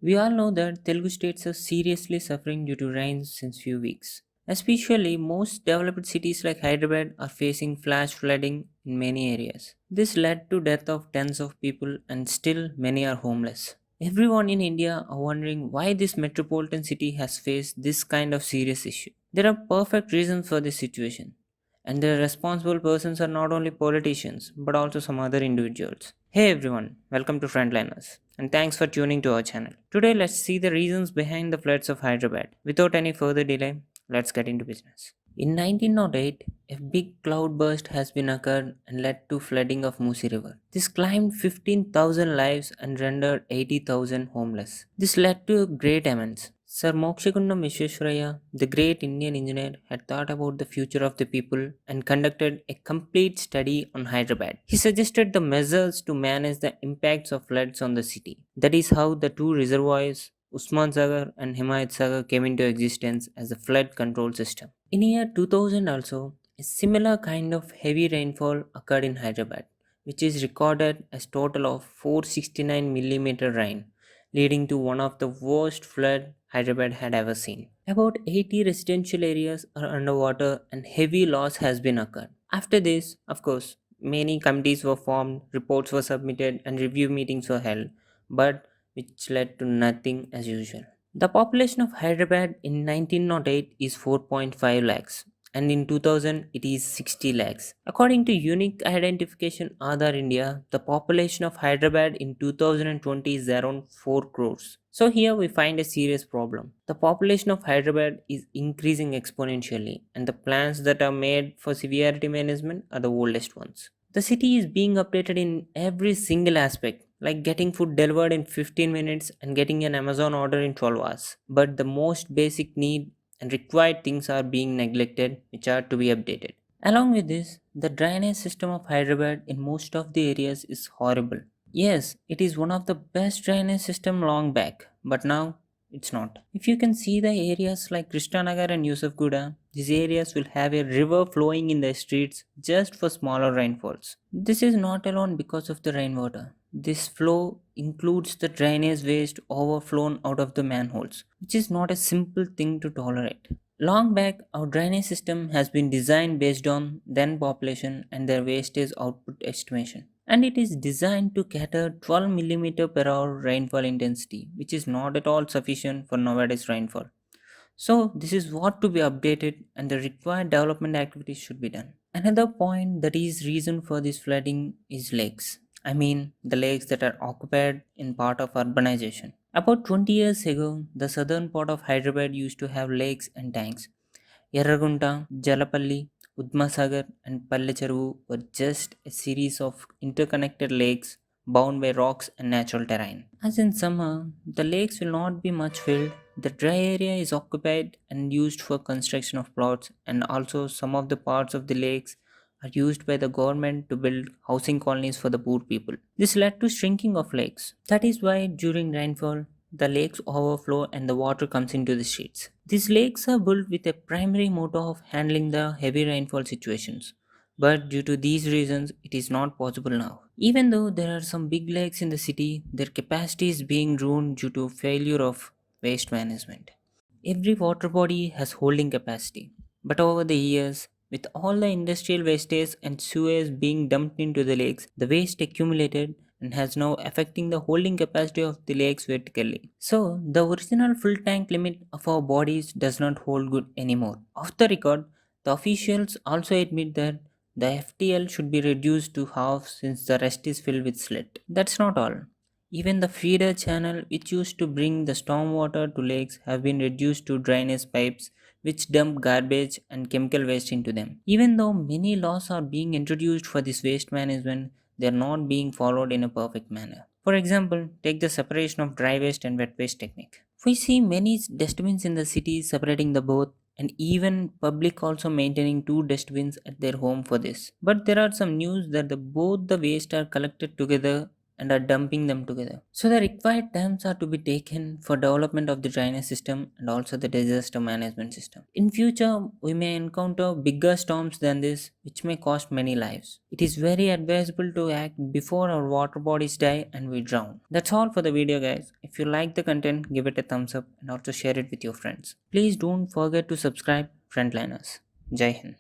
We all know that Telugu states are seriously suffering due to rains since few weeks. Especially most developed cities like Hyderabad are facing flash flooding in many areas. This led to death of tens of people and still many are homeless. Everyone in India are wondering why this metropolitan city has faced this kind of serious issue. There are perfect reasons for this situation. And the responsible persons are not only politicians but also some other individuals. Hey everyone, welcome to Frontliners and thanks for tuning to our channel. Today let's see the reasons behind the floods of Hyderabad. Without any further delay, let's get into business. In 1908, a big cloudburst has been occurred and led to flooding of Musi River. This claimed 15,000 lives and rendered 80,000 homeless. This led to a great immense. Sir Mokshagundam Vishwesvaraya, the great Indian engineer, had thought about the future of the people and conducted a complete study on Hyderabad. He suggested the measures to manage the impacts of floods on the city. That is how the two reservoirs, Usman Sagar and Himayat Sagar, came into existence as a flood control system. In year 2000 also, a similar kind of heavy rainfall occurred in Hyderabad, which is recorded as total of 469 millimeter rain, leading to one of the worst flood Hyderabad had ever seen. About 80 residential areas are underwater and heavy loss has been occurred. After this, of course, many committees were formed, reports were submitted and review meetings were held, but which led to nothing as usual. The population of Hyderabad in 1908 is 4.5 lakhs and in 2000 it is 60 lakhs. According to Unique Identification Aadhaar India, the population of Hyderabad in 2020 is around 4 crores. So here we find a serious problem. The population of Hyderabad is increasing exponentially and the plans that are made for severity management are the oldest ones. The city is being updated in every single aspect, like getting food delivered in 15 minutes and getting an Amazon order in 12 hours. But the most basic need and required things are being neglected, which are to be updated. Along with this, the drainage system of Hyderabad in most of the areas is horrible. Yes, it is one of the best drainage system long back, but now it's not. If you can see the areas like Krishnanagar and Yusufguda, these areas will have a river flowing in the streets just for smaller rainfalls. This is not alone because of the rainwater. This flow includes the drainage waste overflown out of the manholes, which is not a simple thing to tolerate. Long back, our drainage system has been designed based on then population and their wastage output estimation. And it is designed to cater 12 millimeter per hour rainfall intensity, which is not at all sufficient for nowadays rainfall. So, this is what to be updated and the required development activities should be done. Another point that is reason for this flooding is lakes. I mean, the lakes that are occupied in part of urbanization. About 20 years ago, the southern part of Hyderabad used to have lakes and tanks. Yarragunta, Jalapalli, Udmasagar, and Pallecheruvu were just a series of interconnected lakes bound by rocks and natural terrain. As in summer, the lakes will not be much filled. The dry area is occupied and used for construction of plots, and also some of the parts of the lakes are used by the government to build housing colonies for the poor people. This led to shrinking of lakes. That is why during rainfall, the lakes overflow and the water comes into the streets. These lakes are built with a primary motto of handling the heavy rainfall situations. But due to these reasons, it is not possible now. Even though there are some big lakes in the city, their capacity is being ruined due to failure of waste management. Every water body has holding capacity, but over the years, with all the industrial wastage and sewage being dumped into the lakes, the waste accumulated and has now affecting the holding capacity of the lakes vertically. So, the original full tank limit of our bodies does not hold good anymore. Off the record, the officials also admit that the FTL should be reduced to half since the rest is filled with slit. That's not all. Even the feeder channel which used to bring the stormwater to lakes have been reduced to drainage pipes which dump garbage and chemical waste into them. Even though many laws are being introduced for this waste management, they are not being followed in a perfect manner. For example, take the separation of dry waste and wet waste technique. We see many dustbins in the cities separating the both and even public also maintaining two dustbins at their home for this. But there are some news that both the waste are collected together and are dumping them together. So the required dams are to be taken for development of the drainage system and also the disaster management system. In future, we may encounter bigger storms than this, which may cost many lives. It is very advisable to act before our water bodies die and we drown. That's all for the video, guys. If you like the content, give it a thumbs up and also share it with your friends. Please don't forget to subscribe, Frontliners. Jai Hind.